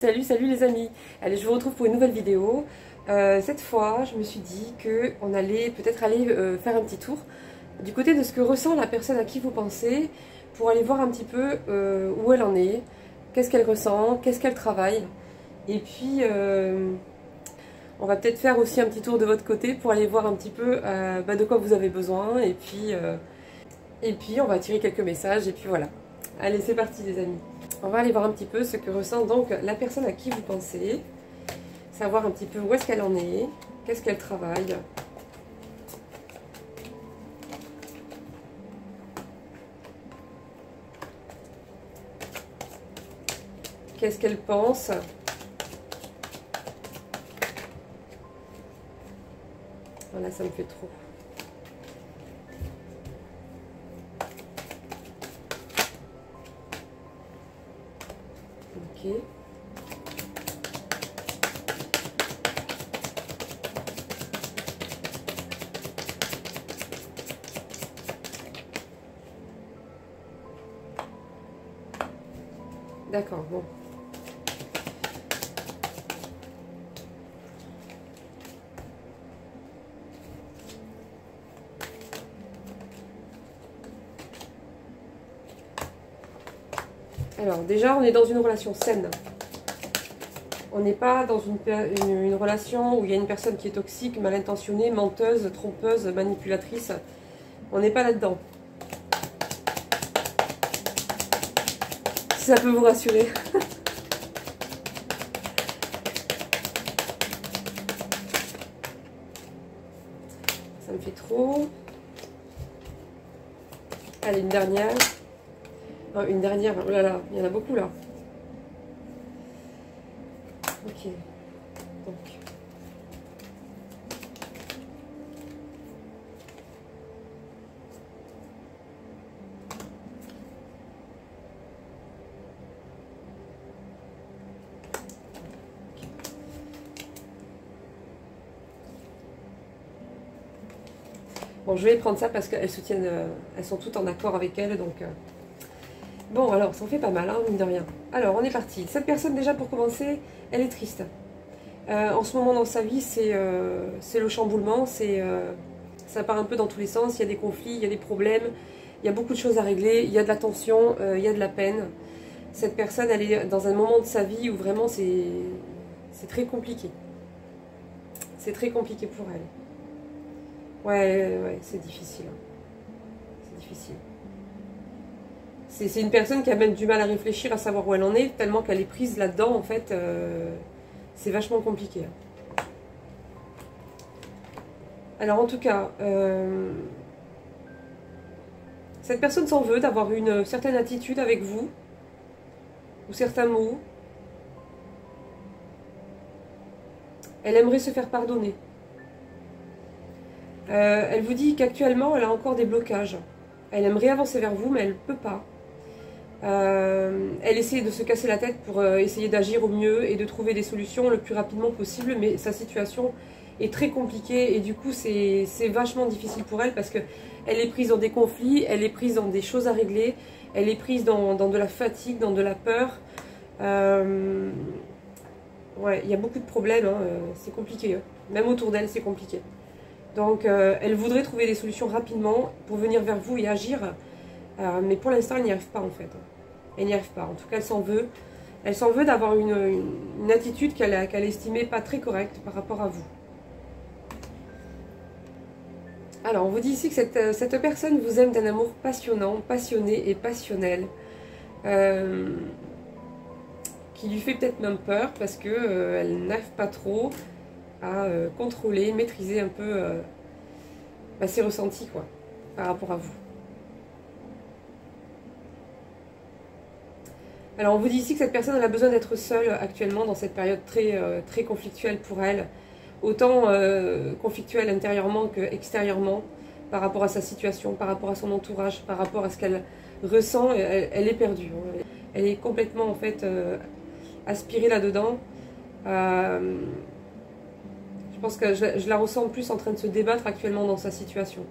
Salut les amis. Allez, je vous retrouve pour une nouvelle vidéo. Cette fois, je me suis dit qu'on allait peut-être aller faire un petit tour du côté de ce que ressent la personne à qui vous pensez, pour aller voir un petit peu où elle en est, qu'est-ce qu'elle ressent, qu'est-ce qu'elle travaille. Et puis, on va peut-être faire aussi un petit tour de votre côté pour aller voir un petit peu de quoi vous avez besoin. Et puis, on va tirer quelques messages. Et puis voilà. Allez, c'est parti les amis. On va aller voir un petit peu ce que ressent donc la personne à qui vous pensez, savoir un petit peu où est-ce qu'elle en est, qu'est-ce qu'elle travaille. Qu'est-ce qu'elle pense. Voilà, ça me fait trop. Ok. D'accord, bon. Alors déjà, on est dans une relation saine. On n'est pas dans une relation où il y a une personne qui est toxique, mal intentionnée, menteuse, trompeuse, manipulatrice. On n'est pas là-dedans. Si ça peut vous rassurer. Ça me fait trop. Allez, une dernière. Oh, une dernière. Oh là là, il y en a beaucoup là. Ok. Donc. Bon, je vais prendre ça parce qu'elles soutiennent, elles sont toutes en accord avec elle, donc... Bon, alors, ça en fait pas mal, hein, mine de rien. Alors, on est parti. Cette personne, déjà, pour commencer, elle est triste. En ce moment dans sa vie, c'est le chamboulement, ça part un peu dans tous les sens, il y a des conflits, il y a des problèmes, il y a beaucoup de choses à régler, il y a de la tension, il y a de la peine. Cette personne, elle est dans un moment de sa vie où vraiment c'est très compliqué. C'est très compliqué pour elle. Ouais, c'est difficile. C'est difficile. C'est une personne qui a même du mal à réfléchir, à savoir où elle en est, tellement qu'elle est prise là-dedans, en fait, c'est vachement compliqué. Alors en tout cas, cette personne s'en veut d'avoir une certaine attitude avec vous, ou certains mots. Elle aimerait se faire pardonner. Elle vous dit qu'actuellement, elle a encore des blocages. Elle aimerait avancer vers vous, mais elle ne peut pas. Elle essaie de se casser la tête pour essayer d'agir au mieux et de trouver des solutions le plus rapidement possible, mais sa situation est très compliquée et du coup c'est vachement difficile pour elle parce qu'elle est prise dans des conflits, elle est prise dans des choses à régler, elle est prise dans de la fatigue, dans de la peur. Ouais, il y a beaucoup de problèmes, hein, c'est compliqué, hein. Même autour d'elle c'est compliqué. Donc elle voudrait trouver des solutions rapidement pour venir vers vous et agir, mais pour l'instant elle n'y arrive pas en fait. Elle n'y arrive pas, en tout cas elle s'en veut. Elle s'en veut d'avoir une attitude qu'elle estimait pas très correcte par rapport à vous. Alors on vous dit ici que cette personne vous aime d'un amour passionnant, passionné et passionnel. Qui lui fait peut-être même peur parce que elle n'arrive pas trop à contrôler, maîtriser un peu ses ressentis quoi, par rapport à vous. Alors on vous dit ici que cette personne elle a besoin d'être seule actuellement dans cette période très conflictuelle pour elle, autant conflictuelle intérieurement que extérieurement, par rapport à sa situation, par rapport à son entourage, par rapport à ce qu'elle ressent. Elle est perdue, hein. Elle est complètement en fait aspirée là-dedans. Je pense que je la ressens plus en train de se débattre actuellement dans sa situation.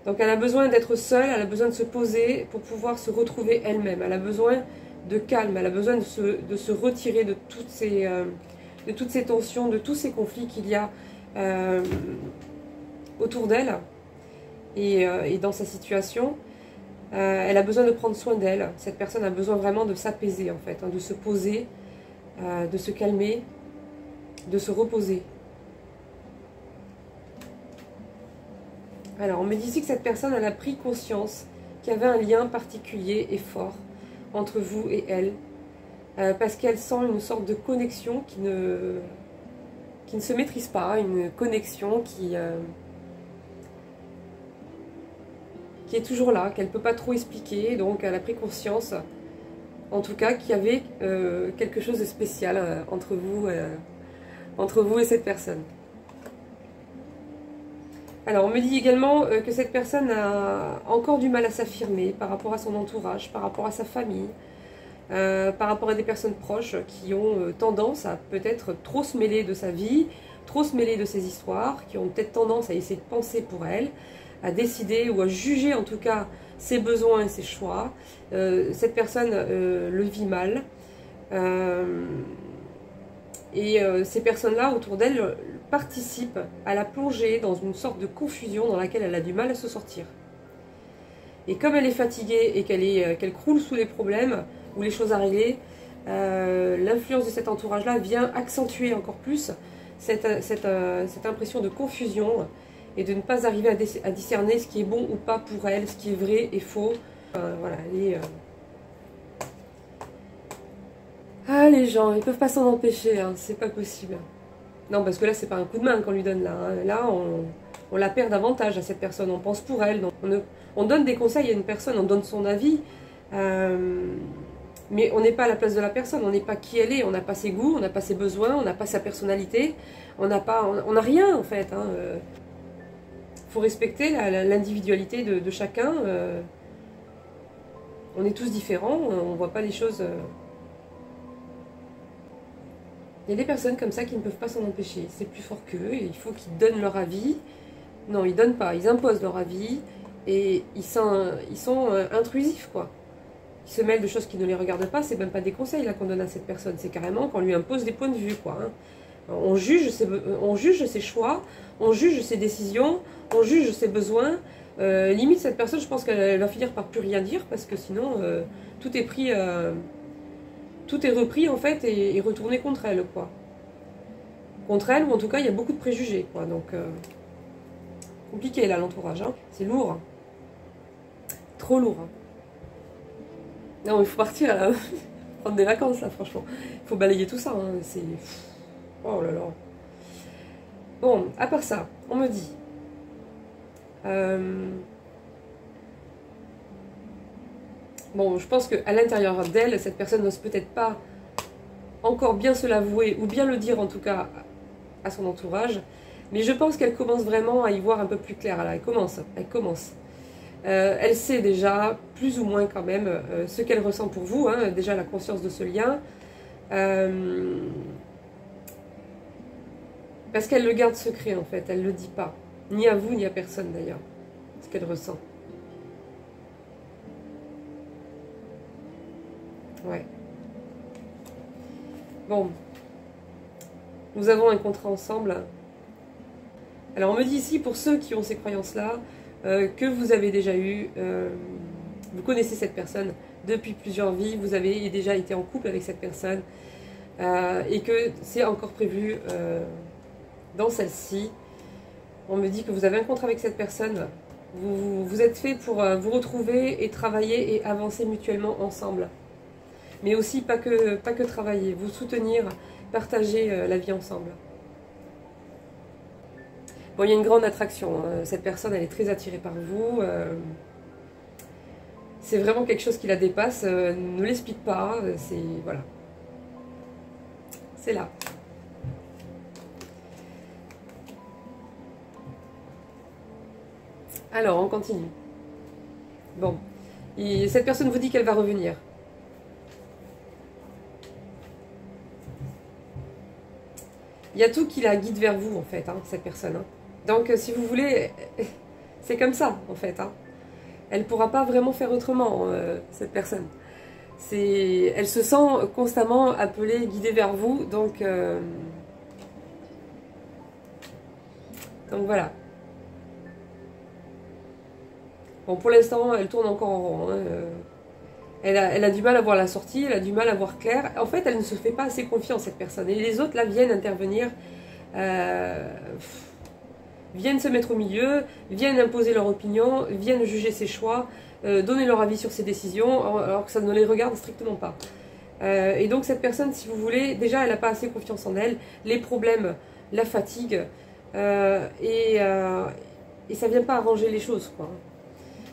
Donc elle a besoin d'être seule, elle a besoin de se poser pour pouvoir se retrouver elle-même. Elle a besoin de calme, elle a besoin de se retirer de toutes ces tensions, de tous ces conflits qu'il y a autour d'elle et dans sa situation. Elle a besoin de prendre soin d'elle. Cette personne a besoin vraiment de s'apaiser en fait, hein, de se poser, de se calmer, de se reposer. Alors, on me dit ici que cette personne, elle a pris conscience qu'il y avait un lien particulier et fort entre vous et elle, parce qu'elle sent une sorte de connexion qui ne se maîtrise pas, une connexion qui est toujours là, qu'elle ne peut pas trop expliquer, donc elle a pris conscience, en tout cas, qu'il y avait quelque chose de spécial entre vous et cette personne. Alors, on me dit également que cette personne a encore du mal à s'affirmer par rapport à son entourage, par rapport à sa famille, par rapport à des personnes proches qui ont tendance à peut-être trop se mêler de sa vie, trop se mêler de ses histoires, qui ont peut-être tendance à essayer de penser pour elle, à décider ou à juger en tout cas ses besoins et ses choix. Cette personne le vit mal. Ces personnes-là autour d'elle participent à la plonger dans une sorte de confusion dans laquelle elle a du mal à se sortir. Et comme elle est fatiguée et qu'elle croule sous les problèmes ou les choses à régler, l'influence de cet entourage-là vient accentuer encore plus cette impression de confusion et de ne pas arriver à discerner ce qui est bon ou pas pour elle, ce qui est vrai et faux. Voilà, Ah, les gens, ils peuvent pas s'en empêcher, hein, c'est pas possible. Non, parce que là, c'est pas un coup de main qu'on lui donne, là. Hein. Là, on la perd davantage à cette personne, on pense pour elle. Donc on donne des conseils à une personne, on donne son avis, mais on n'est pas à la place de la personne, on n'est pas qui elle est, on n'a pas ses goûts, on n'a pas ses besoins, on n'a pas sa personnalité, on n'a rien, en fait. Hein. Faut respecter l'individualité de chacun. On est tous différents, on voit pas les choses... Il y a des personnes comme ça qui ne peuvent pas s'en empêcher. C'est plus fort qu'eux, il faut qu'ils donnent leur avis. Non, ils donnent pas, ils imposent leur avis. Et ils sont intrusifs, quoi. Ils se mêlent de choses qui ne les regardent pas. C'est même pas des conseils là qu'on donne à cette personne. C'est carrément qu'on lui impose des points de vue, quoi. Hein. On juge ses choix, on juge ses décisions, on juge ses besoins. Limite, cette personne, je pense qu'elle va finir par plus rien dire parce que sinon, tout est pris... tout est repris en fait et retourné contre elle, quoi. Contre elle, ou en tout cas il y a beaucoup de préjugés, quoi. Donc compliqué là l'entourage, hein. C'est lourd, hein. Trop lourd, hein. Non, il faut partir là. Prendre des vacances là, franchement. Il faut balayer tout ça, hein. C'est... Oh là là. Bon, à part ça, on me dit bon, je pense qu'à l'intérieur d'elle, cette personne n'ose peut-être pas encore bien se l'avouer, ou bien le dire en tout cas à son entourage, mais je pense qu'elle commence vraiment à y voir un peu plus clair. Là, elle commence. Elle sait déjà, plus ou moins quand même, ce qu'elle ressent pour vous, hein, déjà la conscience de ce lien, parce qu'elle le garde secret en fait, elle ne le dit pas, ni à vous, ni à personne d'ailleurs, ce qu'elle ressent. Ouais. Bon. Nous avons un contrat ensemble. Alors on me dit ici, pour ceux qui ont ces croyances-là, que vous avez déjà eu, vous connaissez cette personne depuis plusieurs vies, vous avez déjà été en couple avec cette personne, et que c'est encore prévu dans celle-ci. On me dit que vous avez un contrat avec cette personne, vous êtes fait pour vous retrouver et travailler et avancer mutuellement ensemble. Mais aussi pas que travailler, vous soutenir, partager la vie ensemble. Bon, il y a une grande attraction, hein. Cette personne, elle est très attirée par vous. C'est vraiment quelque chose qui la dépasse. Ne l'explique pas, c'est... Voilà. C'est là. Alors, on continue. Bon. Et cette personne vous dit qu'elle va revenir. Il y a tout qui la guide vers vous, en fait, hein, cette personne. Hein. Donc, si vous voulez, c'est comme ça, en fait. Hein. Elle ne pourra pas vraiment faire autrement, cette personne. Elle se sent constamment appelée, guidée vers vous, donc voilà. Bon, pour l'instant, elle tourne encore en rond. Hein. Elle a du mal à voir la sortie, elle a du mal à voir clair. En fait, elle ne se fait pas assez confiance, cette personne. Et les autres, là, viennent intervenir, viennent se mettre au milieu, viennent imposer leur opinion, viennent juger ses choix, donner leur avis sur ses décisions, alors que ça ne les regarde strictement pas. Et donc, cette personne, si vous voulez, déjà, elle n'a pas assez confiance en elle. Les problèmes la fatiguent. Et ça ne vient pas arranger les choses, quoi.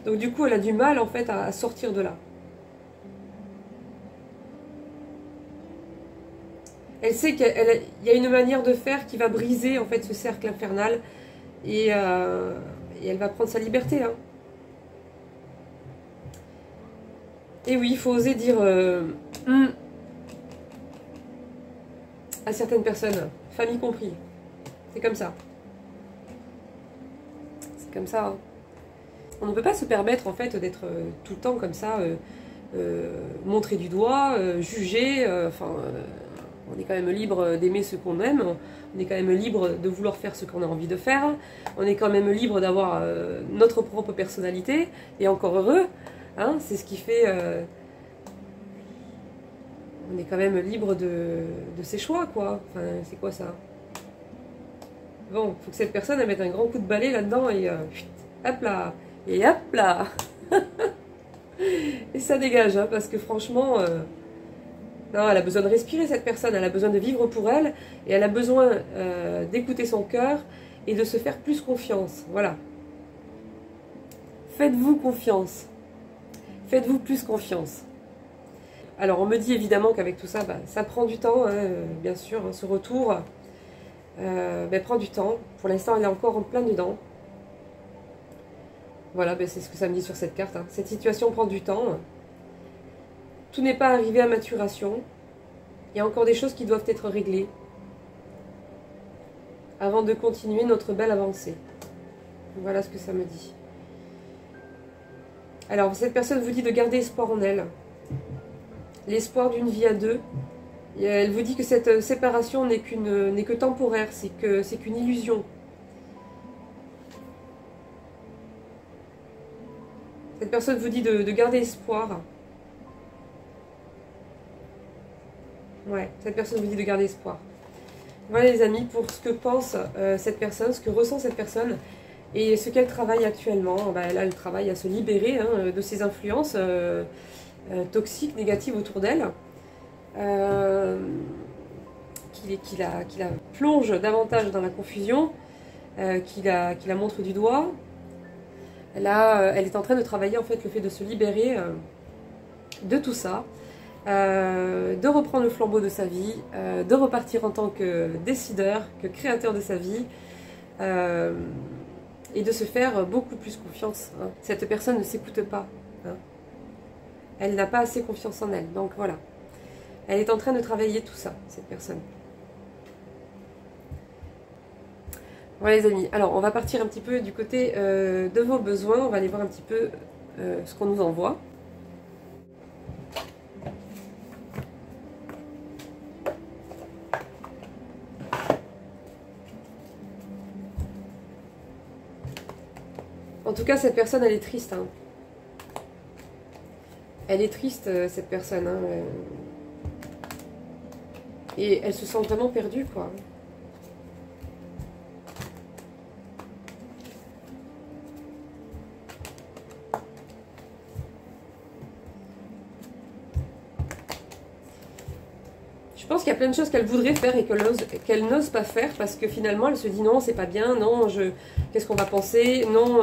Donc, du coup, elle a du mal, en fait, à sortir de là. Elle sait qu'il y a une manière de faire qui va briser en fait ce cercle infernal et elle va prendre sa liberté. Hein. Et oui, il faut oser dire à certaines personnes, famille compris. C'est comme ça. C'est comme ça. Hein. On ne peut pas se permettre en fait d'être tout le temps comme ça, montré du doigt, jugé, on est quand même libre d'aimer ce qu'on aime, on est quand même libre de vouloir faire ce qu'on a envie de faire, on est quand même libre d'avoir notre propre personnalité, et encore heureux, hein, c'est ce qui fait... on est quand même libre de ses choix, quoi. Enfin, c'est quoi ça? Bon, il faut que cette personne elle mette un grand coup de balai là-dedans, et hop là, et hop là. Et ça dégage, hein, parce que franchement... non, elle a besoin de respirer cette personne, elle a besoin de vivre pour elle, et elle a besoin d'écouter son cœur et de se faire plus confiance. Voilà. Faites-vous confiance. Faites-vous plus confiance. Alors on me dit évidemment qu'avec tout ça, ça prend du temps, hein, bien sûr, hein, ce retour prend du temps. Pour l'instant, elle est encore en plein dedans. Voilà, c'est ce que ça me dit sur cette carte. Hein. Cette situation prend du temps. Tout n'est pas arrivé à maturation. Il y a encore des choses qui doivent être réglées avant de continuer notre belle avancée. Voilà ce que ça me dit. Alors, cette personne vous dit de garder espoir en elle. L'espoir d'une vie à deux. Et elle vous dit que cette séparation n'est que temporaire, c'est qu'une illusion. Cette personne vous dit de garder espoir. Ouais, cette personne vous dit de garder espoir. Voilà les amis, pour ce que pense cette personne, ce que ressent cette personne et ce qu'elle travaille actuellement. Elle travaille à se libérer hein, de ces influences toxiques, négatives autour d'elle, qui la plonge davantage dans la confusion, qui la montre du doigt. Elle est en train de travailler en fait le fait de se libérer de tout ça. De reprendre le flambeau de sa vie, de repartir en tant que décideur, que créateur de sa vie, et de se faire beaucoup plus confiance. Hein. Cette personne ne s'écoute pas. Hein. Elle n'a pas assez confiance en elle. Donc voilà. Elle est en train de travailler tout ça, cette personne. Voilà les amis. Alors on va partir un petit peu du côté de vos besoins. On va aller voir un petit peu ce qu'on nous envoie. En tout cas, cette personne, elle est triste. Hein. Elle est triste, cette personne. Hein. Et elle se sent vraiment perdue, quoi. Je pense qu'il y a plein de choses qu'elle voudrait faire et qu'elle n'ose pas faire parce que finalement, elle se dit non, c'est pas bien, non, qu'est-ce qu'on va penser, non,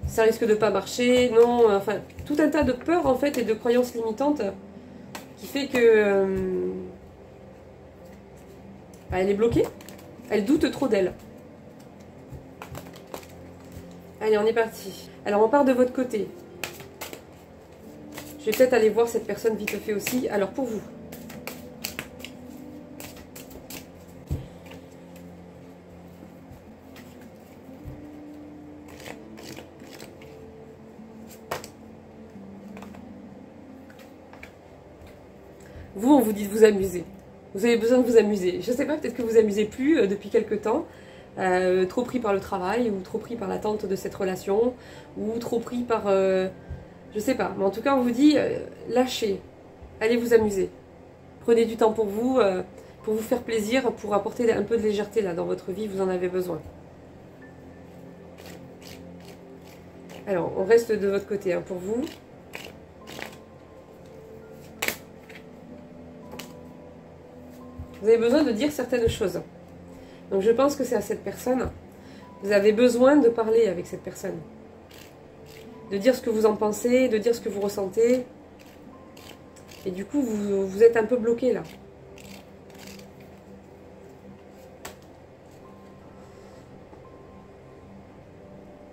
ça risque de pas marcher, non, enfin, tout un tas de peurs en fait et de croyances limitantes qui fait que elle est bloquée, elle doute trop d'elle. Allez, on est parti. Alors, on part de votre côté. Je vais peut-être aller voir cette personne vite fait aussi. Alors, pour vous. Vous, on vous dit de vous amuser. Vous avez besoin de vous amuser. Je ne sais pas, peut-être que vous amusez plus depuis quelque temps. Trop pris par le travail, ou trop pris par l'attente de cette relation, ou trop pris par... je sais pas. Mais en tout cas, on vous dit, lâchez. Allez vous amuser. Prenez du temps pour vous faire plaisir, pour apporter un peu de légèreté là, dans votre vie. Vous en avez besoin. Alors, on reste de votre côté hein, pour vous. Vous avez besoin de dire certaines choses. Donc je pense que c'est à cette personne. Vous avez besoin de parler avec cette personne. De dire ce que vous en pensez, de dire ce que vous ressentez. Et du coup, vous êtes un peu bloqué là.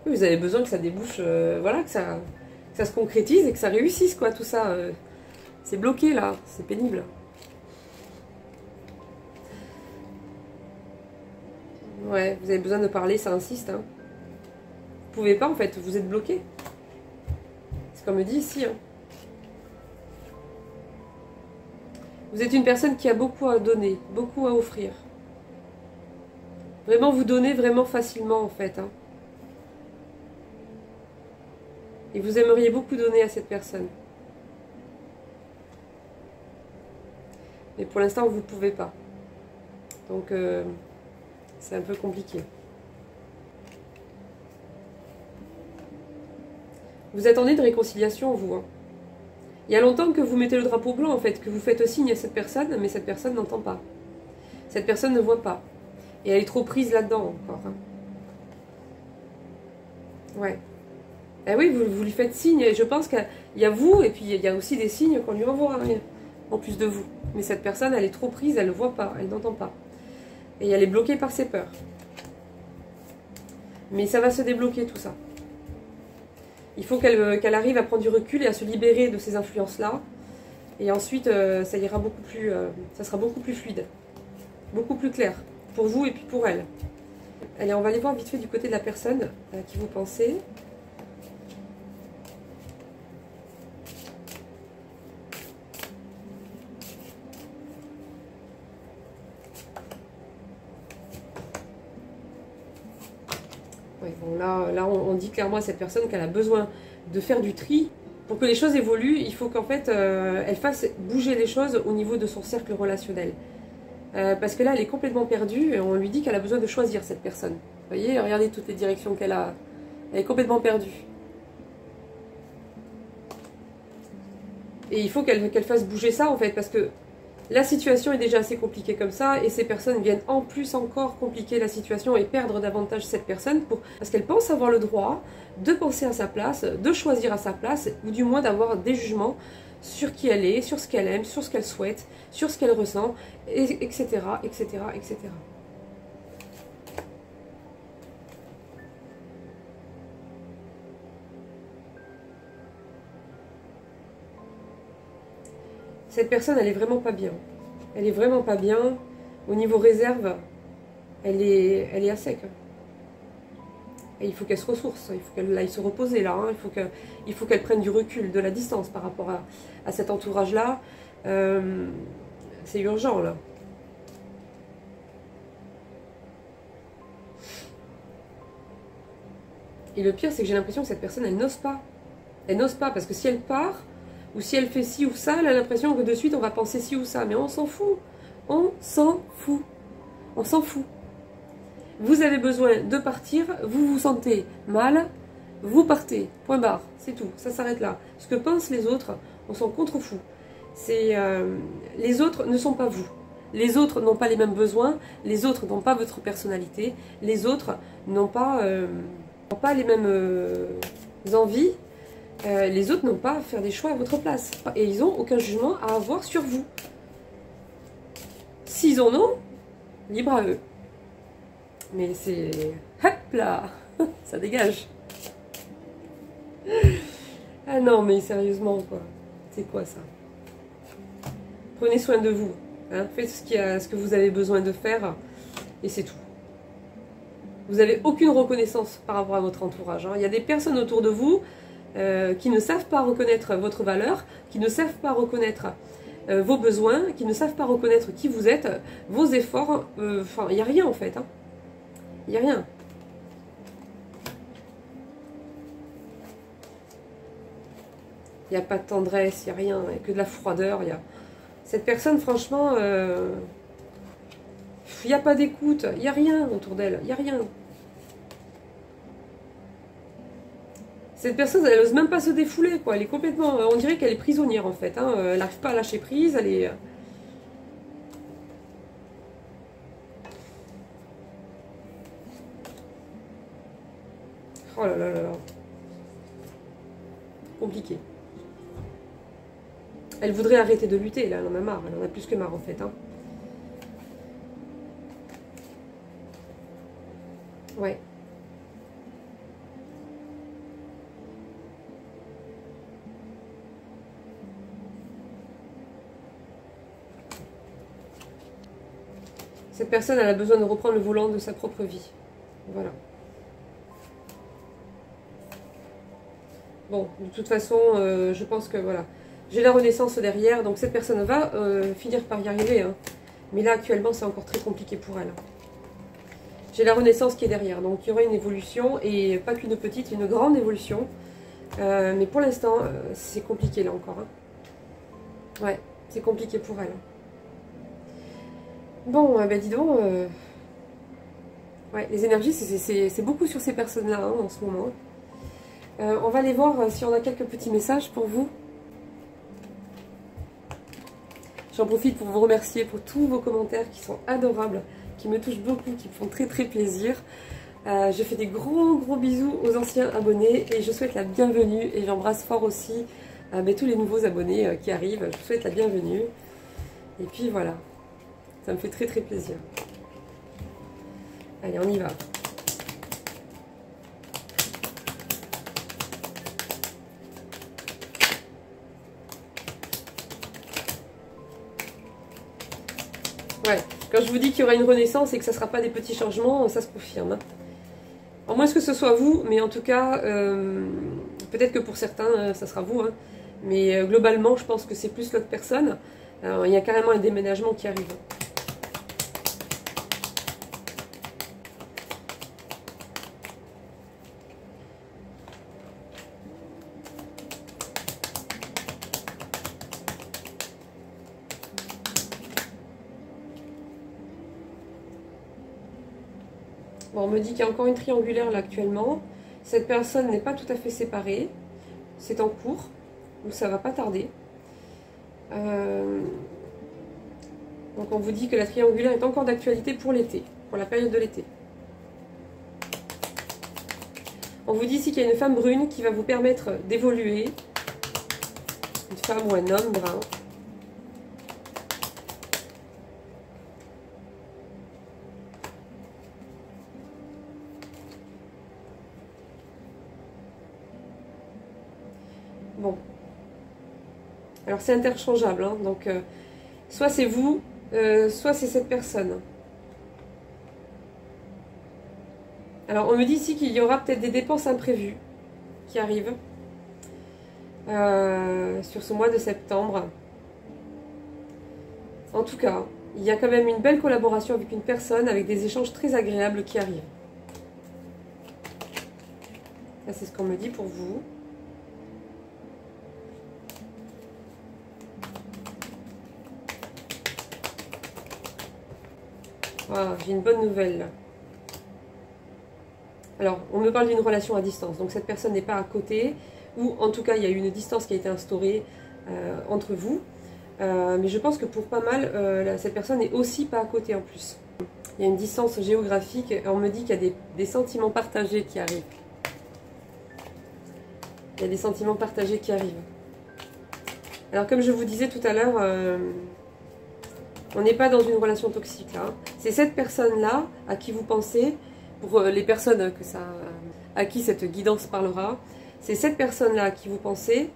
Oui, vous avez besoin que ça débouche, voilà, que ça se concrétise et que ça réussisse, quoi, tout ça. C'est bloqué là, c'est pénible. Ouais, vous avez besoin de parler, ça insiste. Hein. Vous pouvez pas en fait, vous êtes bloqué. C'est comme dit ici. Hein. Vous êtes une personne qui a beaucoup à donner, beaucoup à offrir. Vraiment vous donnez vraiment facilement en fait. Hein. Et vous aimeriez beaucoup donner à cette personne. Mais pour l'instant vous ne pouvez pas. Donc c'est un peu compliqué. Vous attendez de réconciliation, vous. Hein. Il y a longtemps que vous mettez le drapeau blanc, en fait, que vous faites signe à cette personne, mais cette personne n'entend pas. Cette personne ne voit pas. Et elle est trop prise là-dedans, encore. Hein. Ouais. Eh oui, vous lui faites signe, et je pense qu'il y a vous, et puis il y a aussi des signes qu'on lui envoie, hein, en plus de vous. Mais cette personne, elle est trop prise, elle ne voit pas, elle n'entend pas. Et elle est bloquée par ses peurs. Mais ça va se débloquer tout ça. Il faut qu'elle arrive à prendre du recul et à se libérer de ces influences-là. Et ensuite, ça ira beaucoup plus, ça sera beaucoup plus fluide. Beaucoup plus clair. Pour vous et puis pour elle. Allez, on va aller voir vite fait du côté de la personne à qui vous pensez. Oui, bon, là on dit clairement à cette personne qu'elle a besoin de faire du tri. Pour que les choses évoluent, il faut qu'en fait, elle fasse bouger les choses au niveau de son cercle relationnel. Parce que là, elle est complètement perdue et on lui dit qu'elle a besoin de choisir cette personne. Vous voyez, regardez toutes les directions qu'elle a. Elle est complètement perdue. Et il faut qu'elle fasse bouger ça en fait, parce que la situation est déjà assez compliquée comme ça, et ces personnes viennent en plus encore compliquer la situation et perdre davantage cette personne, parce qu'elle pense avoir le droit de penser à sa place, de choisir à sa place, ou du moins d'avoir des jugements sur qui elle est, sur ce qu'elle aime, sur ce qu'elle souhaite, sur ce qu'elle ressent, etc., etc., etc. Cette personne, elle est vraiment pas bien. Elle est vraiment pas bien. Au niveau réserve, elle est à sec. Et il faut qu'elle se ressource. Il faut qu'elle aille se reposer là. Hein. Il faut qu'elle prenne du recul, de la distance par rapport à cet entourage-là. C'est urgent là. Et le pire, c'est que j'ai l'impression que cette personne, elle n'ose pas. Elle n'ose pas, parce que si elle part, ou si elle fait ci ou ça, elle a l'impression que de suite on va penser ci ou ça. Mais on s'en fout. On s'en fout. On s'en fout. Vous avez besoin de partir, vous vous sentez mal, vous partez. Point barre. C'est tout. Ça s'arrête là. Ce que pensent les autres, on s'en contrefout. Les autres ne sont pas vous. Les autres n'ont pas les mêmes besoins. Les autres n'ont pas votre personnalité. Les autres n'ont pas les mêmes envies. Les autres n'ont pas à faire des choix à votre place. Et ils n'ont aucun jugement à avoir sur vous. S'ils en ont, libre à eux. Mais c'est... Hop là. Ça dégage. Ah non, mais sérieusement, quoi. C'est quoi ça? Prenez soin de vous. Hein. Faites ce que vous avez besoin de faire. Et c'est tout. Vous n'avez aucune reconnaissance par rapport à votre entourage. Hein. Il y a des personnes autour de vous qui ne savent pas reconnaître votre valeur, qui ne savent pas reconnaître vos besoins, qui ne savent pas reconnaître qui vous êtes, vos efforts. Enfin, il n'y a rien en fait. Il n'y a rien. Il n'y a pas de tendresse, il n'y a rien, il y a que de la froideur. Cette personne, franchement, il n'y a pas d'écoute, il n'y a rien autour d'elle, il n'y a rien. Cette personne, elle n'ose même pas se défouler, quoi. Elle est complètement, on dirait qu'elle est prisonnière en fait. Hein. Elle n'arrive pas à lâcher prise, elle est... Oh là là là là. Compliqué. Elle voudrait arrêter de lutter, là, elle en a marre, elle en a plus que marre en fait. Hein. Ouais. Cette personne, elle a besoin de reprendre le volant de sa propre vie. Voilà. Bon, de toute façon, je pense que voilà. J'ai la renaissance derrière, donc cette personne va finir par y arriver. Hein. Mais là, actuellement, c'est encore très compliqué pour elle. J'ai la renaissance qui est derrière, donc il y aura une évolution, et pas qu'une petite, une grande évolution. Mais pour l'instant, c'est compliqué là encore. Hein. Ouais, c'est compliqué pour elle. Bon, ben dis donc, ouais, les énergies, c'est beaucoup sur ces personnes-là hein, en ce moment. On va aller voir si on a quelques petits messages pour vous. J'en profite pour vous remercier pour tous vos commentaires qui sont adorables, qui me touchent beaucoup, qui me font très très plaisir. Je fais des gros bisous aux anciens abonnés et je souhaite la bienvenue et j'embrasse fort aussi tous les nouveaux abonnés qui arrivent. Je vous souhaite la bienvenue. Et puis voilà, ça me fait très très plaisir. Allez, on y va. Ouais, quand je vous dis qu'il y aura une renaissance et que ça ne sera pas des petits changements, ça se confirme. Hein. À moins que ce soit vous, mais en tout cas, peut-être que pour certains, ça sera vous. Hein. Mais globalement, je pense que c'est plus l'autre personne. Alors, il y a carrément un déménagement qui arrive. Bon, on me dit qu'il y a encore une triangulaire là actuellement. Cette personne n'est pas tout à fait séparée. C'est en cours, donc ça va pas tarder. Donc on vous dit que la triangulaire est encore d'actualité pour l'été, pour la période de l'été. On vous dit ici qu'il y a une femme brune qui va vous permettre d'évoluer. Une femme ou un homme brun. Bon. Alors c'est interchangeable, hein, donc soit c'est vous, soit c'est cette personne. Alors on me dit ici qu'il y aura peut-être des dépenses imprévues qui arrivent sur ce mois de septembre. En tout cas, il y a quand même une belle collaboration avec une personne, avec des échanges très agréables qui arrivent. Ça c'est ce qu'on me dit pour vous. Voilà, j'ai une bonne nouvelle là. Alors, on me parle d'une relation à distance, donc cette personne n'est pas à côté, ou en tout cas il y a une distance qui a été instaurée entre vous, mais je pense que pour pas mal, cette personne n'est aussi pas à côté en plus. Il y a une distance géographique, et on me dit qu'il y a des sentiments partagés qui arrivent. Il y a des sentiments partagés qui arrivent. Alors comme je vous disais tout à l'heure, on n'est pas dans une relation toxique là. Hein. C'est cette personne-là à qui vous pensez, pour les personnes à qui cette guidance parlera, c'est cette personne-là à qui vous pensez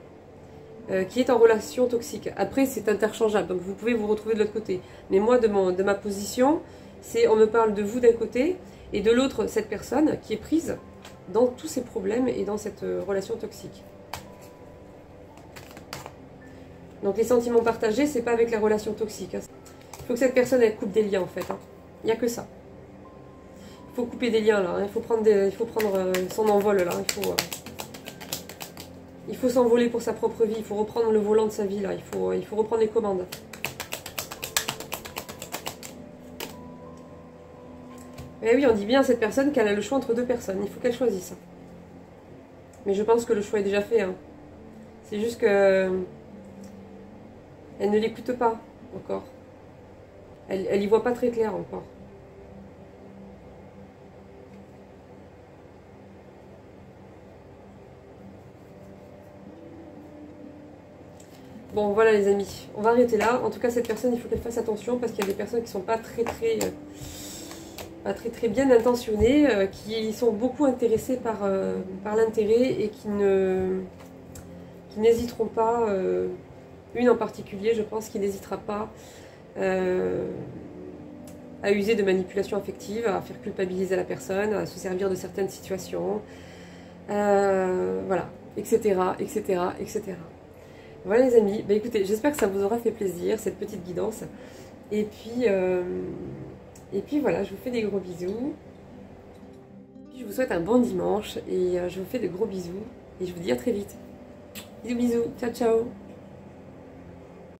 qui est en relation toxique. Après, c'est interchangeable, donc vous pouvez vous retrouver de l'autre côté. Mais moi, de ma position, on me parle de vous d'un côté, et de l'autre, cette personne qui est prise dans tous ces problèmes et dans cette relation toxique. Donc les sentiments partagés, c'est pas avec la relation toxique. Hein. Il faut que cette personne elle coupe des liens en fait. Hein. Il n'y a que ça. Il faut couper des liens là. Hein. Il faut prendre son envol là. Il faut s'envoler pour sa propre vie. Il faut reprendre le volant de sa vie là. Il faut reprendre les commandes. Et oui, on dit bien à cette personne qu'elle a le choix entre deux personnes. Il faut qu'elle choisisse. Mais je pense que le choix est déjà fait. Hein. C'est juste que elle ne l'écoute pas encore. Elle y voit pas très clair encore. Bon voilà les amis, on va arrêter là. En tout cas cette personne il faut qu'elle fasse attention parce qu'il y a des personnes qui sont pas très bien intentionnées, qui sont beaucoup intéressées par l'intérêt et qui n'hésiteront pas, une en particulier je pense qui n'hésitera pas à user de manipulation affective, à faire culpabiliser la personne, à se servir de certaines situations, voilà, etc. Voilà les amis, bah écoutez, j'espère que ça vous aura fait plaisir, cette petite guidance. Et puis voilà, je vous fais des gros bisous. Je vous souhaite un bon dimanche et je vous fais de gros bisous. Et je vous dis à très vite. Bisous bisous, ciao ciao.